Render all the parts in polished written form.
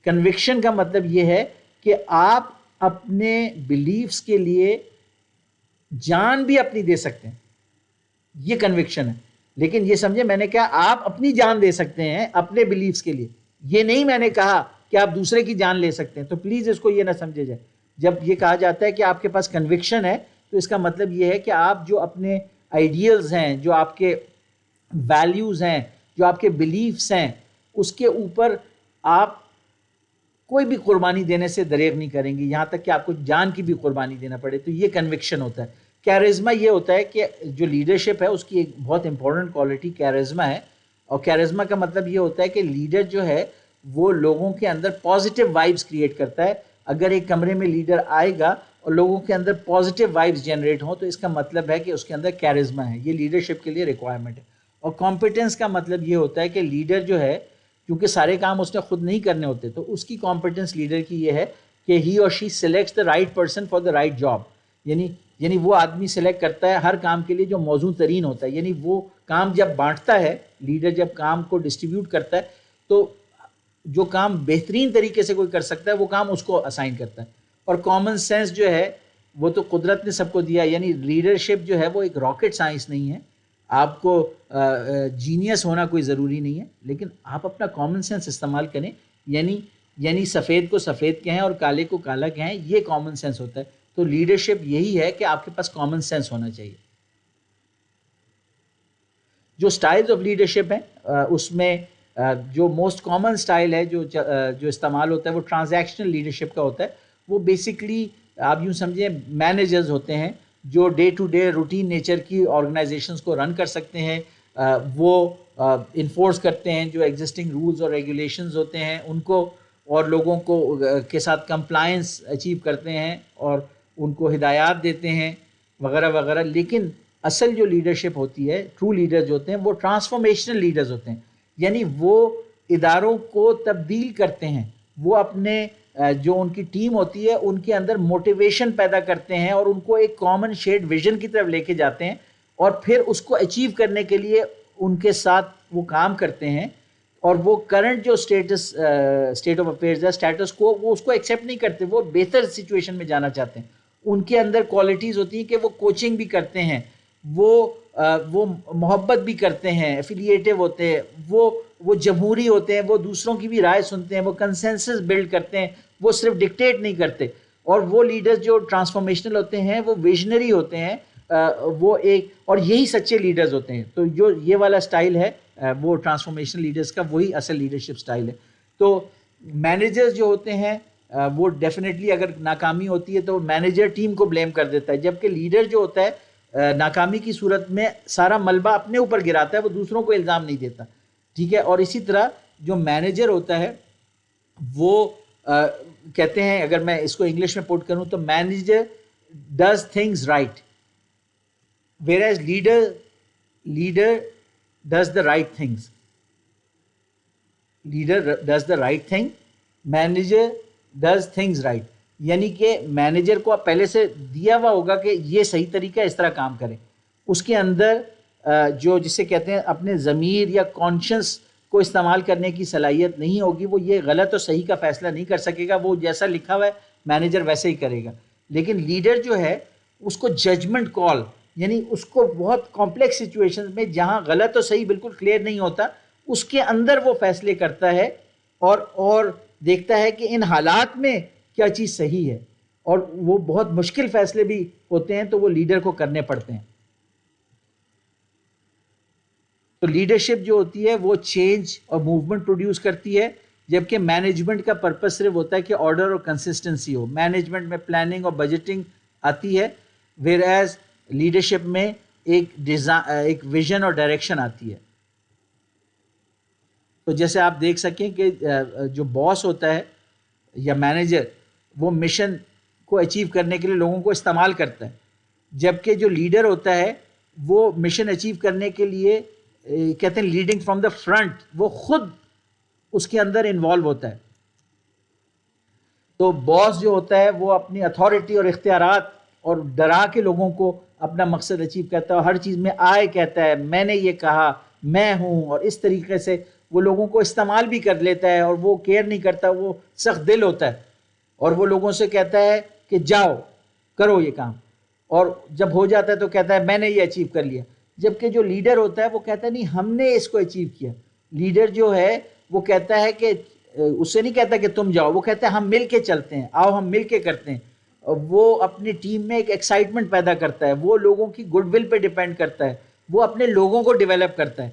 Conviction کا مطلب یہ ہے کہ آپ اپنے بلیفز کے لیے جان بھی اپنی دے سکتے ہیں، یہ کنوکشن ہے. لیکن یہ سمجھے میں نے کہا آپ اپنی جان دے سکتے ہیں اپنے بلیفز کے لیے، یہ نہیں میں نے کہا کہ آپ دوسرے کی جان لے سکتے ہیں. تو پلیز اس کو یہ نہ سمجھے جائے. جب یہ کہا جاتا ہے کہ آپ کے پاس کنوکشن ہے تو اس کا مطلب یہ ہے کہ آپ جو اپنے آئیڈیلز ہیں، جو آپ کے ویلیوز ہیں، جو آپ کے بلیفز ہیں، اس کے اوپر آپ کوئی بھی قربانی دینے سے دریغ نہیں کریں گے، یہاں تک کہ آپ کو جان کی بھی قربانی دینا پڑے. تو یہ کنوکشن ہوتا ہے. کیرزما یہ ہوتا ہے کہ جو لیڈرشپ ہے اس کی ایک بہت امپورٹنٹ کوالٹی کیرزما ہے. اور کیرزما کا مطلب یہ ہوتا ہے کہ لیڈر جو ہے وہ لوگوں کے اندر پازیٹیو وائبس کریٹ کرتا ہے. اگر ایک کمرے میں لیڈر آئے گا اور لوگوں کے اندر پازیٹیو وائبس جنریٹ ہوں تو اس کا مطلب ہے کہ اس کے اندر کیرزما ہے. یہ لیڈرشپ کے لیے ریکوائرمنٹ ہے. اور کمپیٹنس کا مطلب یہ ہوتا ہے کہ لیڈر جو ہے کیونکہ سارے کام اس نے خود نہیں کرنے ہوتے تو اس کی کمپیٹنس لیڈر کی یہ ہے کہ ہی اور she selects the right person for the right job. یعنی وہ آدمی سلیکٹ کرتا ہے ہر کام کے لیے جو موزوں ترین ہوتا ہے. یعنی وہ کام جب بانٹتا ہے، لیڈر جب کام کو ڈسٹریبیوٹ کرتا ہے تو جو کام بہترین طریقے سے کوئی کر سکتا ہے وہ کام اس کو اسائن کرتا ہے. اور کامن سینس جو ہے وہ تو قدرت نے سب کو دیا. یعنی لیڈرشپ جو ہے وہ ایک راکٹ سائنس نہیں ہے. آپ کو جینیس ہونا کوئی ضروری نہیں ہے، لیکن آپ اپنا کامن سینس استعمال کریں. یعنی سفید کو سفید کہیں اور کالے کو کالا کہیں، یہ کامن سینس ہوتا ہے. تو لیڈرشپ یہی ہے کہ آپ کے پاس کامن سینس ہونا چاہیے. جو سٹائلز آف لیڈرشپ ہیں اس میں جو موسٹ کامن سٹائل ہے جو استعمال ہوتا ہے وہ ٹرانزیکشنل لیڈرشپ کا ہوتا ہے. وہ بیسکلی آپ یوں سمجھیں مینیجرز ہوتے ہیں جو day to day routine nature کی آرگنائزیشنز کو رن کر سکتے ہیں. وہ انفورس کرتے ہیں جو ایگزسٹنگ رولز اور ریگولیشنز ہوتے ہیں ان کو، اور لوگوں کو کے ساتھ کمپلائنس اچیو کرتے ہیں اور ان کو ہدایات دیتے ہیں وغیرہ وغیرہ. لیکن اصل جو لیڈرشپ ہوتی ہے، ٹرو لیڈر جو ہوتے ہیں وہ ٹرانسفارمیشنل لیڈرز ہوتے ہیں. یعنی وہ اداروں کو تبدیل کرتے ہیں. وہ اپنے جو ان کی ٹیم ہوتی ہے ان کے اندر موٹیویشن پیدا کرتے ہیں اور ان کو ایک کامن شیڈ ویژن کی طرف لے کے جاتے ہیں اور پھر اس کو اچیو کرنے کے لیے ان کے ساتھ وہ کام کرتے ہیں. اور وہ کرنٹ جو اسٹیٹ آف افیئرز ہے، اسٹیٹس کو، وہ اس کو ایکسیپٹ نہیں کرتے. وہ بہتر سچویشن میں جانا چاہتے ہیں. ان کے اندر کوالٹیز ہوتی ہیں کہ وہ کوچنگ بھی کرتے ہیں، وہ محبت بھی کرتے ہیں، ایفیلیٹیو ہوتے ہیں، وہ جمہوری ہوتے ہیں، وہ دوسروں کی بھی رائے سنتے ہیں، وہ کنسنسس بلڈ کرتے ہیں، وہ صرف ڈکٹیٹ نہیں کرتے. اور وہ لیڈرز جو ٹرانسفارمیشنل ہوتے ہیں وہ ویژنری ہوتے ہیں. وہ ایک اور یہی سچے لیڈرز ہوتے ہیں. تو جو یہ والا سٹائل ہے وہ ٹرانسفارمیشنل لیڈرز کا وہی اصل لیڈرشپ سٹائل ہے. تو مینیجرز جو ہوتے ہیں وہ ڈیفینیٹلی اگر ناکامی ہوتی ہے تو مینیجر ٹیم کو بلیم کر دیتا ہے، جبکہ لیڈر جو ہوتا ہے ناکامی کی صورت میں سارا ملبہ اپنے اوپر گراتا ہے، وہ دوسروں کو الزام نہیں دیتا. ٹھیک ہے. اور اسی طرح جو مینیجر ہوتا ہے وہ کہتے ہیں، اگر میں اس کو انگلش میں پوٹ کروں تو manager does things right whereas leader does the right things. Leader does the right thing, manager does things right. یعنی کہ مینیجر کو پہلے سے دیا ہوا ہوگا کہ یہ صحیح طریقہ اس طرح کام کرے. اس کے اندر جو جسے کہتے ہیں اپنے ضمیر یا کانشنس کو استعمال کرنے کی صلاحیت نہیں ہوگی. وہ یہ غلط اور صحیح کا فیصلہ نہیں کر سکے گا. وہ جیسا لکھا ہوا ہے مینیجر ویسے ہی کرے گا. لیکن لیڈر جو ہے اس کو ججمنٹ کال، یعنی اس کو بہت کمپلیکس سچویشنز میں جہاں غلط اور صحیح بالکل کلیئر نہیں ہوتا اس کے اندر وہ فیصلے کرتا ہے اور دیکھتا ہے کہ ان حالات میں کیا چیز صحیح ہے. اور وہ بہت مشکل فیصلے بھی ہوتے ہیں تو وہ لیڈر کو کرنے پڑتے ہیں. تو لیڈرشپ جو ہوتی ہے وہ چینج اور موومنٹ پروڈیوس کرتی ہے، جبکہ مینجمنٹ کا پرپس صرف ہوتا ہے کہ آرڈر اور کنسسٹنسی ہو. مینجمنٹ میں پلاننگ اور بجٹنگ آتی ہے، ویئر ایز لیڈرشپ میں ایک ویژن اور ڈائریکشن آتی ہے. تو جیسے آپ دیکھ سکیں کہ جو باس ہوتا ہے یا مینیجر وہ مشن کو اچیو کرنے کے لیے لوگوں کو استعمال کرتا ہے، جبکہ جو لیڈر ہوتا ہے وہ مشن اچیو کرنے کے لیے کہتے ہیں لیڈنگ فرام دا فرنٹ، وہ خود اس کے اندر انوالو ہوتا ہے. تو باس جو ہوتا ہے وہ اپنی اتھارٹی اور اختیارات اور ڈرا کے لوگوں کو اپنا مقصد اچیو کرتا ہے، اور ہر چیز میں آئے کہتا ہے، میں نے یہ کہا، میں ہوں، اور اس طریقے سے وہ لوگوں کو استعمال بھی کر لیتا ہے اور وہ کیئر نہیں کرتا, وہ سخت دل ہوتا ہے اور وہ لوگوں سے کہتا ہے کہ جاؤ کرو یہ کام, اور جب ہو جاتا ہے تو کہتا ہے میں نے یہ اچیو کر لیا. جبکہ جو لیڈر ہوتا ہے وہ کہتا ہے نہیں ہم نے اس کو اچیو کیا. لیڈر جو ہے وہ کہتا ہے کہ اس سے نہیں کہتا کہ تم جاؤ, وہ کہتا ہے ہم مل کے چلتے ہیں, آؤ ہم مل کے کرتے ہیں. وہ اپنی ٹیم میں ایک ایکسائٹمنٹ پیدا کرتا ہے, وہ لوگوں کی گڈ ول پہ ڈیپینڈ کرتا ہے, وہ اپنے لوگوں کو ڈیولپ کرتا ہے.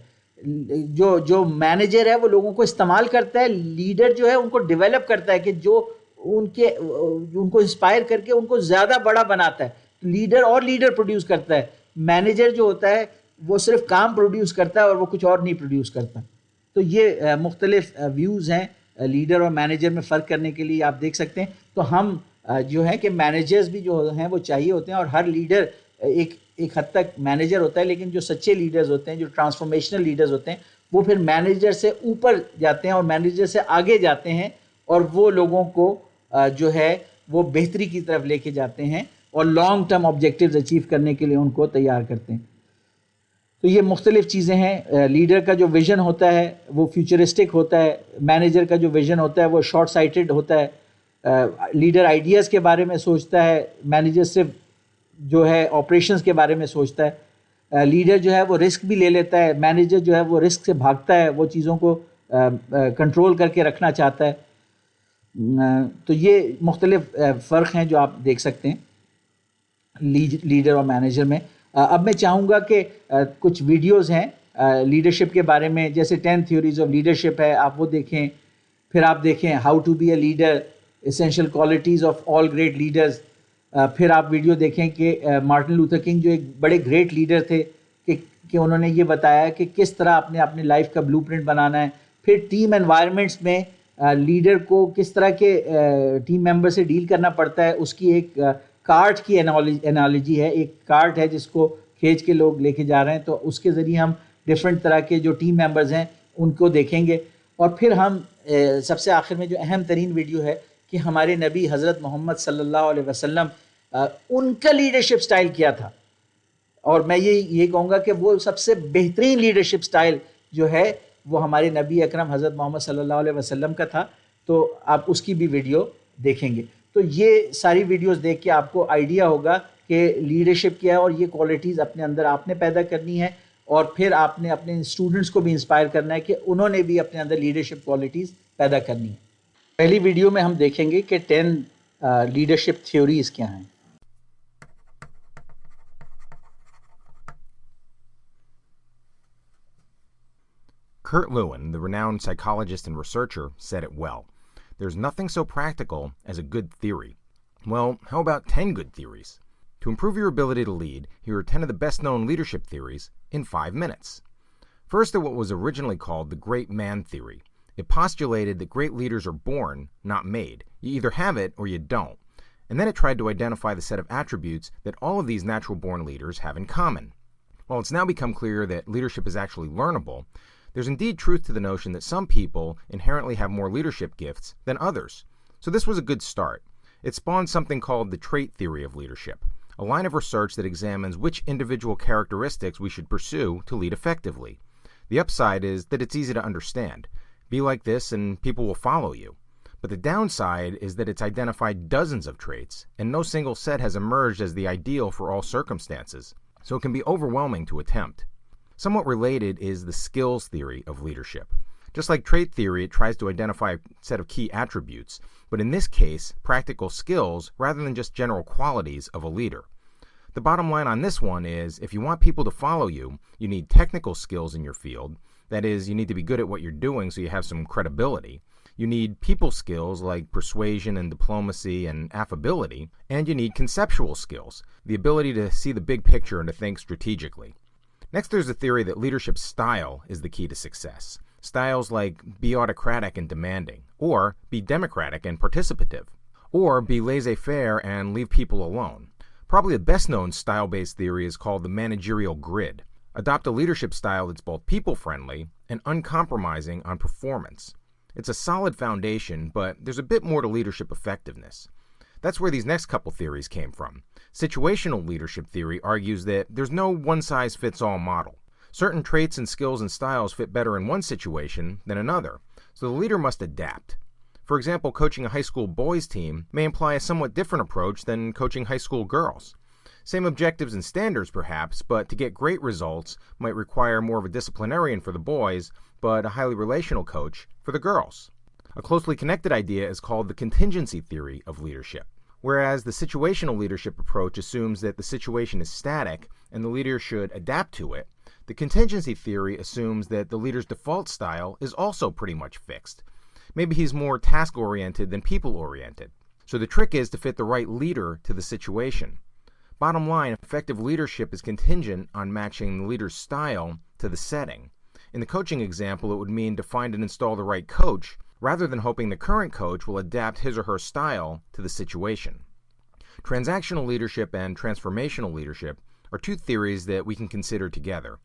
جو مینیجر ہے وہ لوگوں کو استعمال کرتا ہے, لیڈر جو ہے ان کو ڈیولپ کرتا ہے کہ جو ان کو انسپائر کر کے ان کو زیادہ بڑا بناتا ہے. لیڈر اور لیڈر پروڈیوس کرتا ہے, مینیجر جو ہوتا ہے وہ صرف کام پروڈیوس کرتا ہے اور وہ کچھ اور نہیں پروڈیوس کرتا. تو یہ مختلف ویوز ہیں لیڈر اور مینیجر میں فرق کرنے کے لیے, آپ دیکھ سکتے ہیں. تو ہم جو ہے کہ مینیجرز بھی جو ہیں وہ چاہیے ہوتے ہیں, اور ہر لیڈر ایک حد تک مینیجر ہوتا ہے, لیکن جو سچے لیڈرز ہوتے ہیں, جو ٹرانسفارمیشنل لیڈرز ہوتے ہیں, وہ پھر مینیجر سے اوپر جاتے ہیں اور مینیجر سے آگے جاتے ہیں, اور وہ لوگوں کو جو ہے وہ بہتری کی طرف لے کے جاتے ہیں اور لانگ ٹرم آبجیکٹیوز اچیو کرنے کے لیے ان کو تیار کرتے ہیں. تو یہ مختلف چیزیں ہیں. لیڈر کا جو ویژن ہوتا ہے وہ فیوچرسٹک ہوتا ہے, مینیجر کا جو ویژن ہوتا ہے وہ شارٹ سائٹڈ ہوتا ہے. لیڈر آئیڈیاز کے بارے میں سوچتا ہے, مینیجر صرف جو ہے آپریشنز کے بارے میں سوچتا ہے. لیڈر جو ہے وہ رسک بھی لے لیتا ہے, مینیجر جو ہے وہ رسک سے بھاگتا ہے, وہ چیزوں کو کنٹرول کر کے رکھنا چاہتا ہے. تو یہ مختلف فرق ہیں جو آپ دیکھ سکتے ہیں لیڈر اور مینیجر میں. اب میں چاہوں گا کہ کچھ ویڈیوز ہیں لیڈرشپ کے بارے میں, جیسے 10 تھیوریز آف لیڈرشپ ہے, آپ وہ دیکھیں. پھر آپ دیکھیں how to be a leader, essential qualities of all great leaders. پھر آپ ویڈیو دیکھیں کہ مارٹن لوتھر کنگ جو ایک بڑے گریٹ لیڈر تھے کہ انہوں نے یہ بتایا کہ کس طرح اپنی لائف کا بلو پرنٹ بنانا ہے. پھر ٹیم انوائرمنٹس میں لیڈر کو کس طرح کے ٹیم ممبر سے ڈیل کرنا پڑتا ہے, اس کی ایک کارٹ کی انالوجی ہے. ایک کارٹ ہے جس کو کھینچ کے لوگ لے کے جا رہے ہیں, تو اس کے ذریعے ہم ڈفرینٹ طرح کے جو ٹیم ممبرز ہیں ان کو دیکھیں گے. اور پھر ہم سب سے آخر میں جو اہم ترین ویڈیو ہے کہ ہمارے نبی حضرت محمد صلی اللہ علیہ وسلم ان کا لیڈرشپ سٹائل کیا تھا, اور میں یہ کہوں گا کہ وہ سب سے بہترین لیڈرشپ سٹائل جو ہے وہ ہمارے نبی اکرم حضرت محمد صلی اللہ علیہ وسلم کا تھا. تو آپ اس کی بھی ویڈیو دیکھیں گے. تو یہ ساری ویڈیوز دیکھ کے آپ کو آئیڈیا ہوگا کہ لیڈرشپ کیا ہے, اور یہ کوالٹیز اپنے اندر آپ نے پیدا کرنی ہے, اور پھر آپ نے اپنے اسٹوڈنٹس کو بھی انسپائر کرنا ہے کہ انہوں نے بھی اپنے اندر لیڈرشپ کوالٹیز پیدا کرنی ہے. پہلی ویڈیو میں ہم دیکھیں گے کہ 10 لیڈرشپ تھیوریز کیا ہیں. Kurt Lewin, the renowned psychologist and researcher, said it well. There's nothing so practical as a good theory. Well, how about 10 good theories? To improve your ability to lead, here are 10 of the best-known leadership theories in 5 minutes. First are what was originally called the great man theory. It postulated that great leaders are born, not made. You either have it or you don't. And then it tried to identify the set of attributes that all of these natural-born leaders have in common. While it's now become clear that leadership is actually learnable, there's indeed truth to the notion that some people inherently have more leadership gifts than others. So this was a good start. It spawned something called the trait theory of leadership, a line of research that examines which individual characteristics we should pursue to lead effectively. The upside is that it's easy to understand. Be like this and people will follow you. But the downside is that it's identified dozens of traits, and no single set has emerged as the ideal for all circumstances, so it can be overwhelming to attempt. Somewhat related is the skills theory of leadership. Just like trait theory, it tries to identify a set of key attributes, but in this case, practical skills rather than just general qualities of a leader. The bottom line on this one is, if you want people to follow you, you need technical skills in your field. That is, you need to be good at what you're doing so you have some credibility. You need people skills like persuasion and diplomacy and affability, and you need conceptual skills, the ability to see the big picture and to think strategically. Next, there's the theory that leadership style is the key to success. Styles like be autocratic and demanding, or be democratic and participative, or be laissez-faire and leave people alone. Probably the best-known style-based theory is called the managerial grid. Adopt a leadership style that's both people-friendly and uncompromising on performance. It's a solid foundation, but there's a bit more to leadership effectiveness. That's where these next couple theories came from. Situational leadership theory argues that there's no one-size-fits-all model. Certain traits and skills and styles fit better in one situation than another, so the leader must adapt. For example, coaching a high school boys team may imply a somewhat different approach than coaching high school girls. Same objectives and standards perhaps, but to get great results might require more of a disciplinarian for the boys, but a highly relational coach for the girls. A closely connected idea is called the contingency theory of leadership. Whereas the situational leadership approach assumes that the situation is static and the leader should adapt to it, the contingency theory assumes that the leader's default style is also pretty much fixed. Maybe he's more task-oriented than people-oriented. So the trick is to fit the right leader to the situation. Bottom line, effective leadership is contingent on matching the leader's style to the setting. In the coaching example, it would mean to find and install the right coach, rather than hoping the current coach will adapt his or her style to the situation. Transactional leadership and transformational leadership are two theories that we can consider together.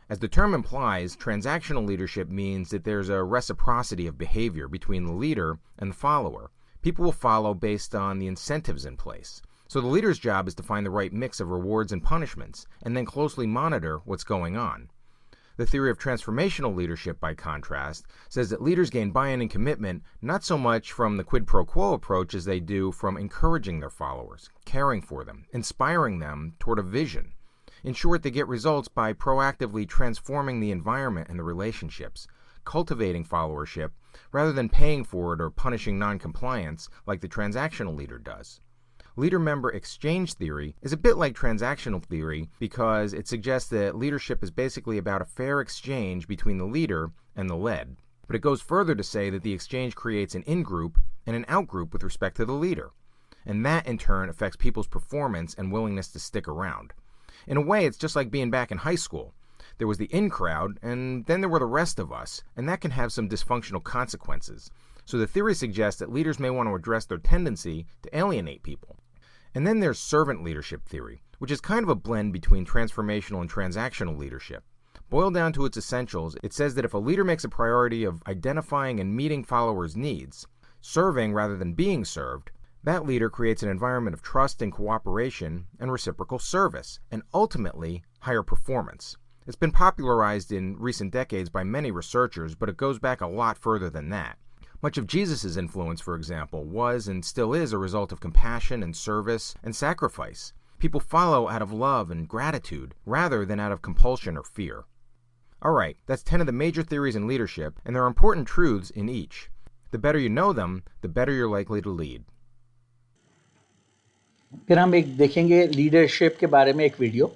As the term implies, transactional leadership means that there's a reciprocity of behavior between the leader and the follower. People will follow based on the incentives in place. So the leader's job is to find the right mix of rewards and punishments, and then closely monitor what's going on. The theory of transformational leadership, by contrast, says that leaders gain buy-in and commitment not so much from the quid pro quo approach as they do from encouraging their followers, caring for them, inspiring them toward a vision. In short, they get results by proactively transforming the environment and the relationships, cultivating followership, rather than paying for it or punishing non-compliance like the transactional leader does. Leader-member exchange theory is a bit like transactional theory because it suggests that leadership is basically about a fair exchange between the leader and the led. But it goes further to say that the exchange creates an in-group and an out-group with respect to the leader. And that, in turn, affects people's performance and willingness to stick around. In a way, it's just like being back in high school. There was the in crowd, and then there were the rest of us, and that can have some dysfunctional consequences. So the theory suggests that leaders may want to address their tendency to alienate people. And then there's servant leadership theory, which is kind of a blend between transformational and transactional leadership. Boiled down to its essentials, it says that if a leader makes a priority of identifying and meeting followers' needs, serving rather than being served, that leader creates an environment of trust and cooperation and reciprocal service, and ultimately, higher performance. It's been popularized in recent decades by many researchers, but it goes back a lot further than that. Much of Jesus' influence, for example, was and still is a result of compassion and service and sacrifice. People follow out of love and gratitude rather than out of compulsion or fear. Alright, that's 10 of the major theories in leadership, and there are important truths in each. The better you know them, the better you're likely to lead. फिर हम एक देखेंगे leadership के बारे में एक video.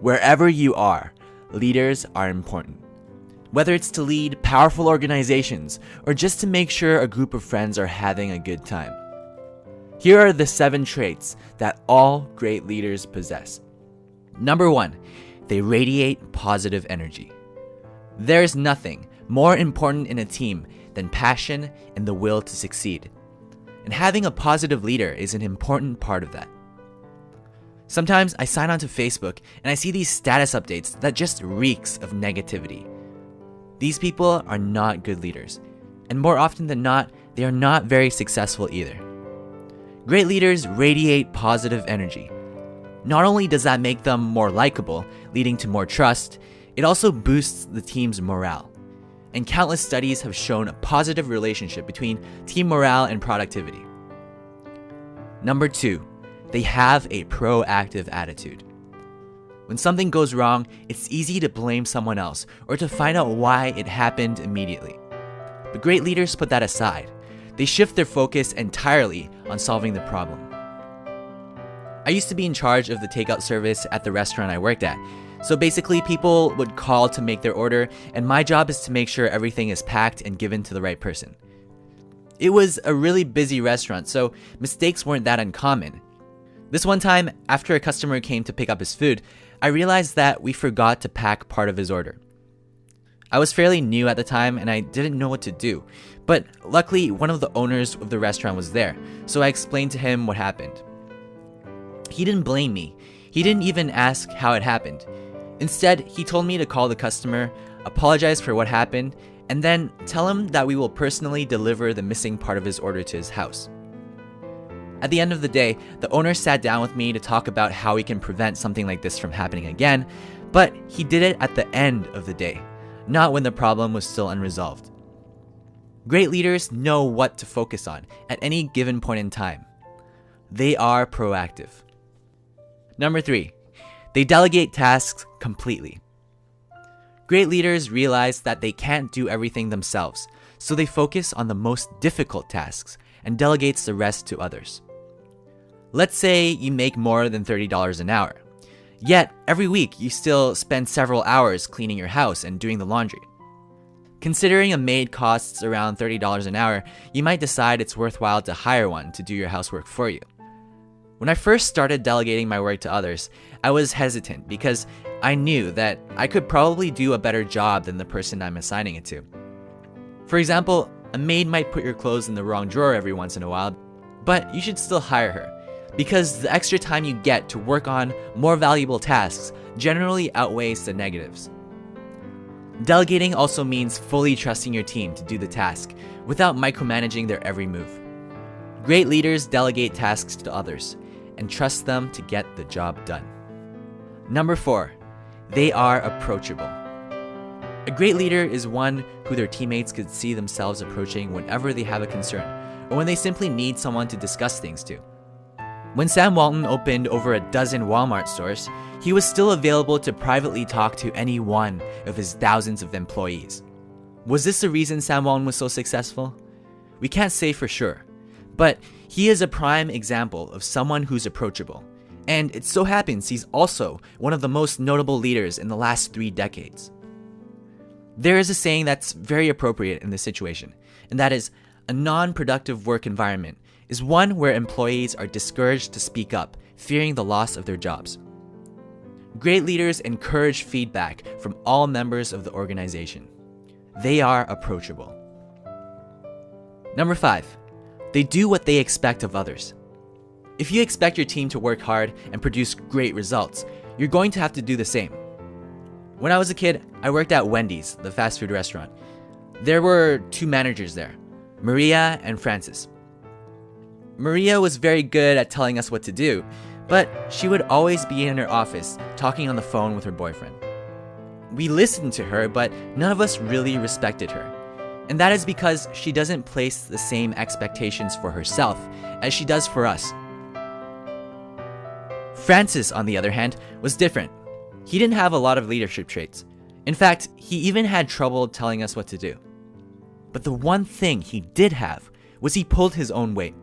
Wherever you are, leaders are important. Whether it's to lead powerful organizations or just to make sure a group of friends are having a good time. Here are the 7 traits that all great leaders possess. Number 1, they radiate positive energy. There is nothing more important in a team than passion and the will to succeed. And having a positive leader is an important part of that. Sometimes I sign onto Facebook and I see these status updates that just reeks of negativity. These people are not good leaders, and more often than not, they are not very successful either. Great leaders radiate positive energy. Not only does that make them more likable, leading to more trust, it also boosts the team's morale. And countless studies have shown a positive relationship between team morale and productivity. Number 2, they have a proactive attitude. When something goes wrong, it's easy to blame someone else or to find out why it happened immediately. But great leaders put that aside. They shift their focus entirely on solving the problem. I used to be in charge of the takeout service at the restaurant I worked at. So basically, people would call to make their order, and my job is to make sure everything is packed and given to the right person. It was a really busy restaurant, so mistakes weren't that uncommon. This one time, after a customer came to pick up his food, I realized that we forgot to pack part of his order. I was fairly new at the time and I didn't know what to do, but luckily one of the owners of the restaurant was there, so I explained to him what happened. He didn't blame me. He didn't even ask how it happened. Instead, he told me to call the customer, apologize for what happened, and then tell him that we will personally deliver the missing part of his order to his house. At the end of the day, the owner sat down with me to talk about how we can prevent something like this from happening again, but he did it at the end of the day, not when the problem was still unresolved. Great leaders know what to focus on at any given point in time. They are proactive. Number 3, they delegate tasks completely. Great leaders realize that they can't do everything themselves, so they focus on the most difficult tasks and delegates the rest to others. Let's say you make more than $30 an hour, yet every week you still spend several hours cleaning your house and doing the laundry. Considering a maid costs around $30 an hour, you might decide it's worthwhile to hire one to do your housework for you. When I first started delegating my work to others, I was hesitant because I knew that I could probably do a better job than the person I'm assigning it to. For example, a maid might put your clothes in the wrong drawer every once in a while, but you should still hire her because the extra time you get to work on more valuable tasks generally outweighs the negatives. Delegating also means fully trusting your team to do the task without micromanaging their every move. Great leaders delegate tasks to others and trust them to get the job done. Number 4, they are approachable. A great leader is one who their teammates could see themselves approaching whenever they have a concern or when they simply need someone to discuss things to. When Sam Walton opened over a dozen Walmart stores, he was still available to privately talk to any one of his thousands of employees. Was this the reason Sam Walton was so successful? We can't say for sure, but he is a prime example of someone who's approachable, and it so happens he's also one of the most notable leaders in the last 3 decades. There is a saying that's very appropriate in this situation, and that is, a non-productive work environment is one where employees are discouraged to speak up, fearing the loss of their jobs. Great leaders encourage feedback from all members of the organization. They are approachable. Number 5, they do what they expect of others. If you expect your team to work hard and produce great results, you're going to have to do the same. When I was a kid, I worked at Wendy's, the fast food restaurant. There were 2 managers there, Maria and Francis. Maria was very good at telling us what to do, but she would always be in her office talking on the phone with her boyfriend. We listened to her, but none of us really respected her. And that is because she doesn't place the same expectations for herself as she does for us. Francis, on the other hand, was different. He didn't have a lot of leadership traits. In fact, he even had trouble telling us what to do. But the one thing he did have was he pulled his own weight.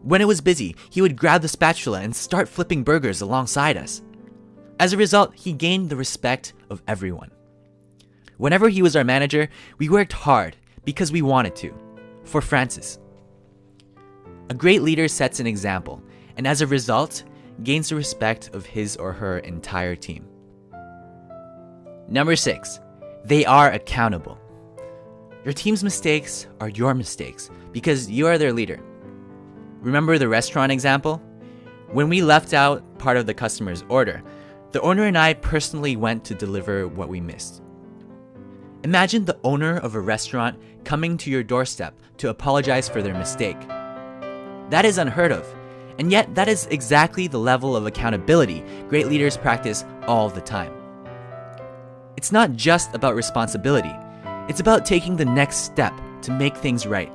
When it was busy, he would grab the spatula and start flipping burgers alongside us. As a result, he gained the respect of everyone. Whenever he was our manager, we worked hard because we wanted to, for Francis. A great leader sets an example, and as a result, gains the respect of his or her entire team. Number 6, they are accountable. Your team's mistakes are your mistakes because you are their leader. Remember the restaurant example? When we left out part of the customer's order, the owner and I personally went to deliver what we missed. Imagine the owner of a restaurant coming to your doorstep to apologize for their mistake. That is unheard of, and yet that is exactly the level of accountability great leaders practice all the time. It's not just about responsibility, it's about taking the next step to make things right.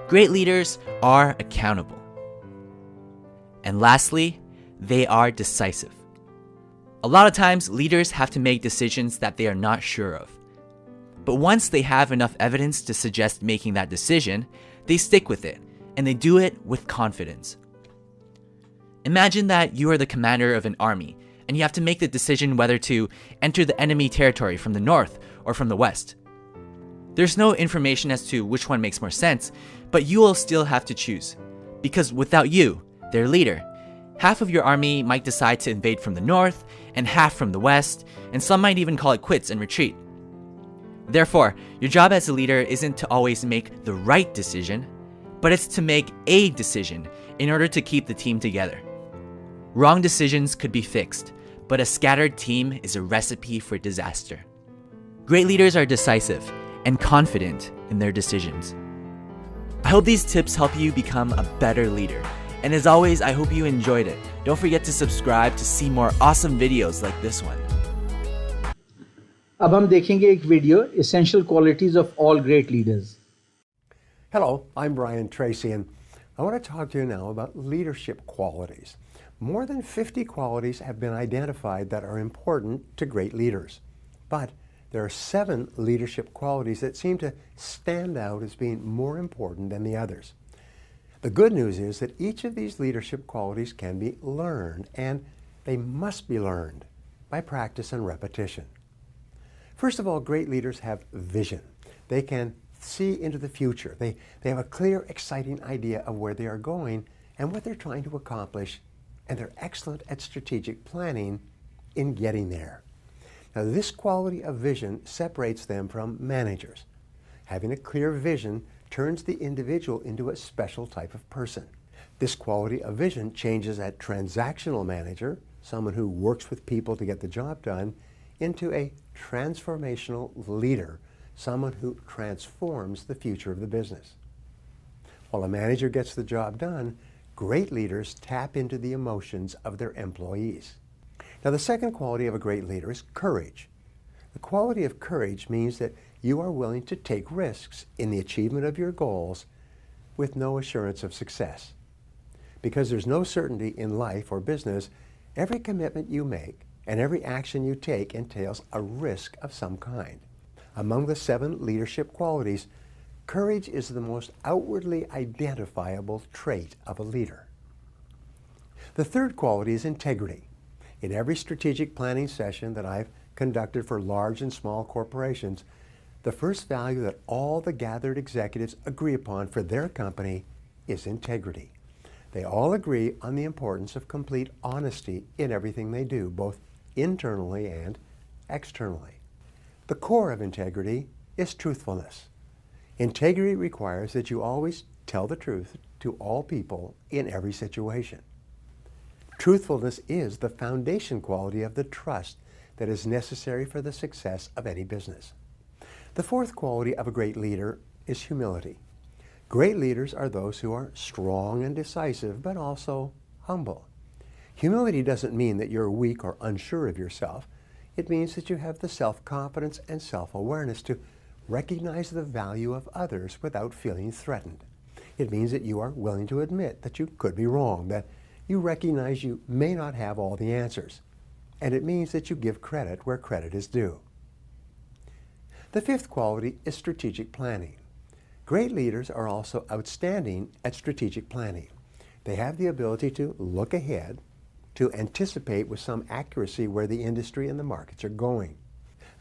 Great leaders are accountable. And lastly, they are decisive. A lot of times, leaders have to make decisions that they are not sure of. But once they have enough evidence to suggest making that decision, they stick with it, and they do it with confidence. Imagine that you are the commander of an army, and you have to make the decision whether to enter the enemy territory from the north or from the west. There's no information as to which one makes more sense, but you will still have to choose. Because without you, their leader, half of your army might decide to invade from the north, and half from the west, and some might even call it quits and retreat. Therefore, your job as a leader isn't to always make the right decision, but it's to make a decision in order to keep the team together. Wrong decisions could be fixed, but a scattered team is a recipe for disaster. Great leaders are decisive and confident in their decisions. I hope these tips help you become a better leader. And as always, I hope you enjoyed it. Don't forget to subscribe to see more awesome videos like this one. अब हम देखेंगे एक video Essential Qualities of All Great Leaders. Hello, I'm Brian Tracy, and I want to talk to you now about leadership qualities. More than 50 qualities have been identified that are important to great leaders. But there are 7 leadership qualities that seem to stand out as being more important than the others. The good news is that each of these leadership qualities can be learned, and they must be learned by practice and repetition. First of all, great leaders have vision. They can see into the future. They have a clear, exciting idea of where they are going and what they're trying to accomplish, and they're excellent at strategic planning in getting there. Now, this quality of vision separates them from managers. Having a clear vision turns the individual into a special type of person. This quality of vision changes a transactional manager, someone who works with people to get the job done, into a transformational leader, someone who transforms the future of the business. While a manager gets the job done, great leaders tap into the emotions of their employees. Now, the second quality of a great leader is courage. The quality of courage means that you are willing to take risks in the achievement of your goals with no assurance of success. Because there's no certainty in life or business, every commitment you make and every action you take entails a risk of some kind. Among the 7 leadership qualities, courage is the most outwardly identifiable trait of a leader. The third quality is integrity. In every strategic planning session that I've conducted for large and small corporations, the first value that all the gathered executives agree upon for their company is integrity. They all agree on the importance of complete honesty in everything they do, both internally and externally. The core of integrity is truthfulness. Integrity requires that you always tell the truth to all people in every situation. Truthfulness is the foundation quality of the trust that is necessary for the success of any business. The fourth quality of a great leader is humility. Great leaders are those who are strong and decisive, but also humble. Humility doesn't mean that you're weak or unsure of yourself. It means that you have the self-confidence and self-awareness to recognize the value of others without feeling threatened. It means that you are willing to admit that you could be wrong, that you recognize you may not have all the answers. And it means that you give credit where credit is due. The fifth quality is strategic planning. Great leaders are also outstanding at strategic planning. They have the ability to look ahead, to anticipate with some accuracy where the industry and the markets are going.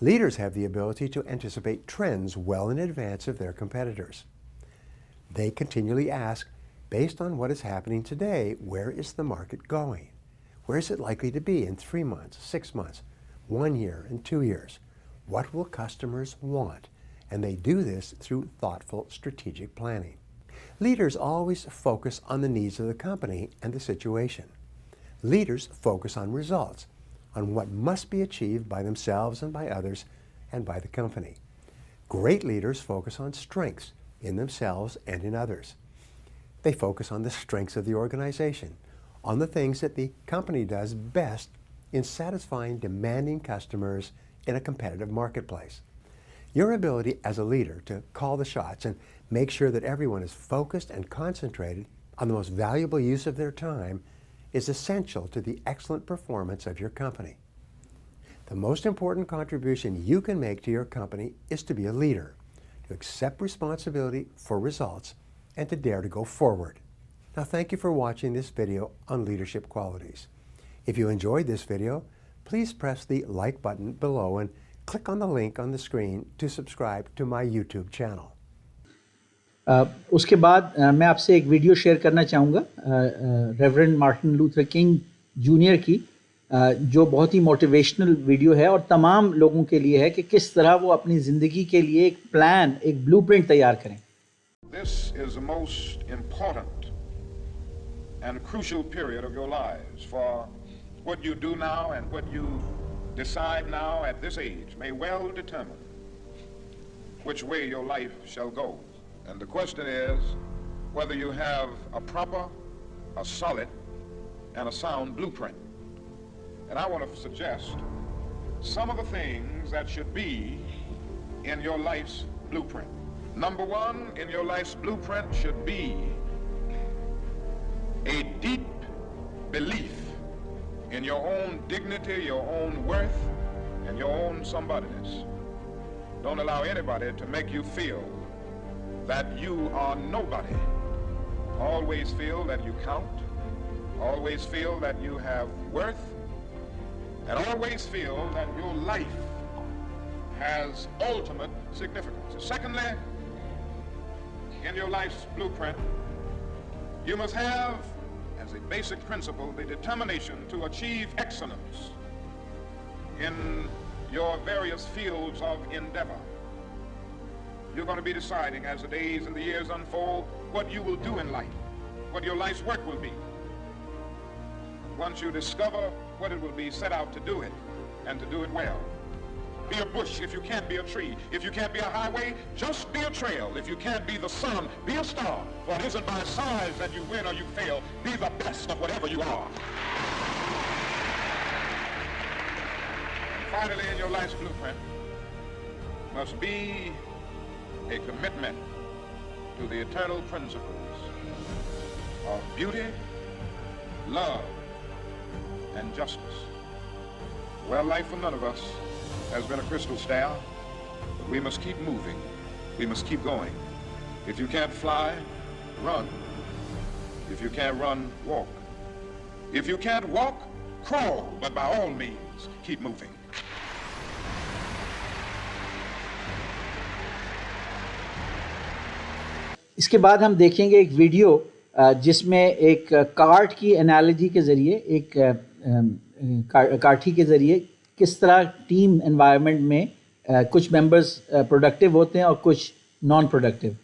Leaders have the ability to anticipate trends well in advance of their competitors. They continually ask, based on what is happening today, where is the market going? Where is it likely to be in 3 months, 6 months, 1 year, and 2 years? What will customers want? And they do this through thoughtful strategic planning. Leaders always focus on the needs of the company and the situation. Leaders focus on results, on what must be achieved by themselves and by others and by the company. Great leaders focus on strengths in themselves and in others. They focus on the strengths of the organization, on the things that the company does best in satisfying demanding customers in a competitive marketplace. Your ability as a leader to call the shots and make sure that everyone is focused and concentrated on the most valuable use of their time is essential to the excellent performance of your company. The most important contribution you can make to your company is to be a leader, to accept responsibility for results, and to dare to go forward. Now, thank you for watching this video on leadership qualities. If you enjoyed this video, please press the like button below and click on the link on the screen to subscribe to my YouTube channel. उसके बाद मैं आपसे एक video share करना चाहूँगा reverend Martin Luther king junior की, जो बहुत ही मोटिवेशनल वीडियो है और तमाम लोगों के लिए है कि किस तरह वो अपनी ज़िंदगी के लिए एक प्लान, एक ब्लूप्रिंट तैयार करें. This is the most important and crucial period of your lives, for what you do now and what you decide now at this age may well determine which way your life shall go. And the question is, whether you have a proper, a solid, and a sound blueprint. And I want to suggest some of the things that should be in your life's blueprint. Number one in your life's blueprint should be a deep belief in your own dignity, your own worth, and your own somebodyness. Don't allow anybody to make you feel that you are nobody. Always feel that you count. Always feel that you have worth. And always feel that your life has ultimate significance. Secondly, in your life's blueprint, you must have, as a basic principle, the determination to achieve excellence in your various fields of endeavor. You're going to be deciding as the days and the years unfold what you will do in life, what your life's work will be. Once you discover what it will be, set out to do it, and to do it well. Be a bush if you can't be a tree. If you can't be a highway, just be a trail. If you can't be the sun, be a star. For it isn't by size that you win or you fail. Be the best of whatever you are. And finally, in your life's blueprint must be a commitment to the eternal principles of beauty, love, and justice. Well, life for none of us has been a crystal staff, but we must keep moving. We must keep going. If you can't fly, run. If you can't run, walk. If you can't walk, crawl, but by all means, keep moving. इसके बाद हम देखेंगे एक video जिसमें एक cart की analogy के ज़रिए एक काठी के ज़रिए किस तरह टीम एनवायरनमेंट में कुछ मेंबर्स प्रोडक्टिव होते हैं और कुछ नॉन प्रोडक्टिव.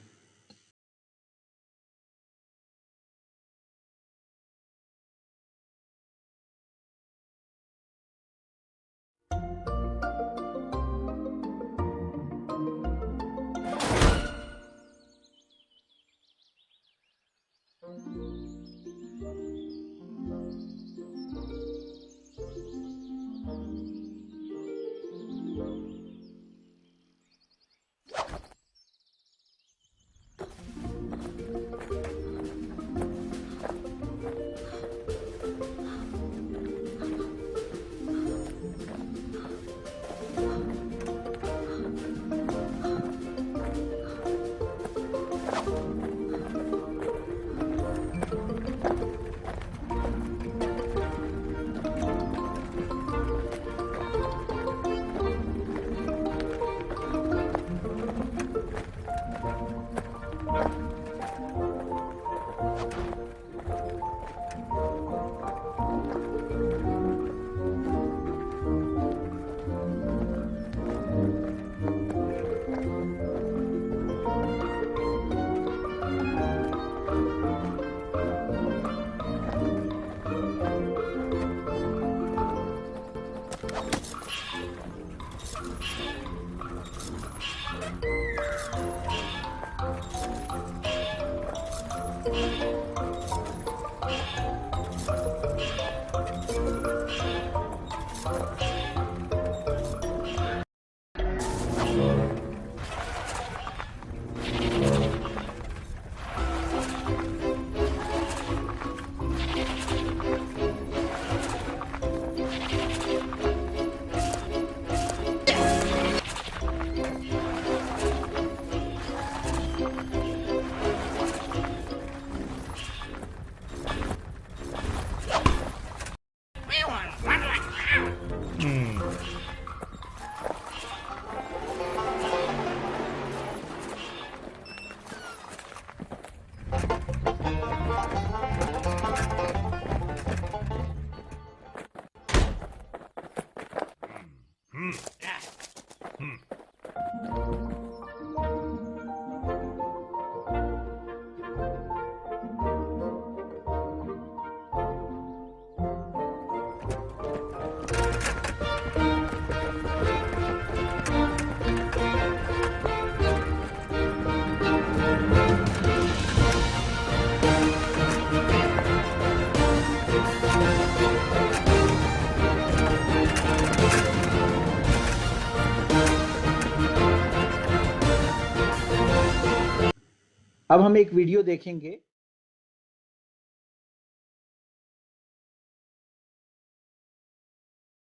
अब हम एक वीडियो देखेंगे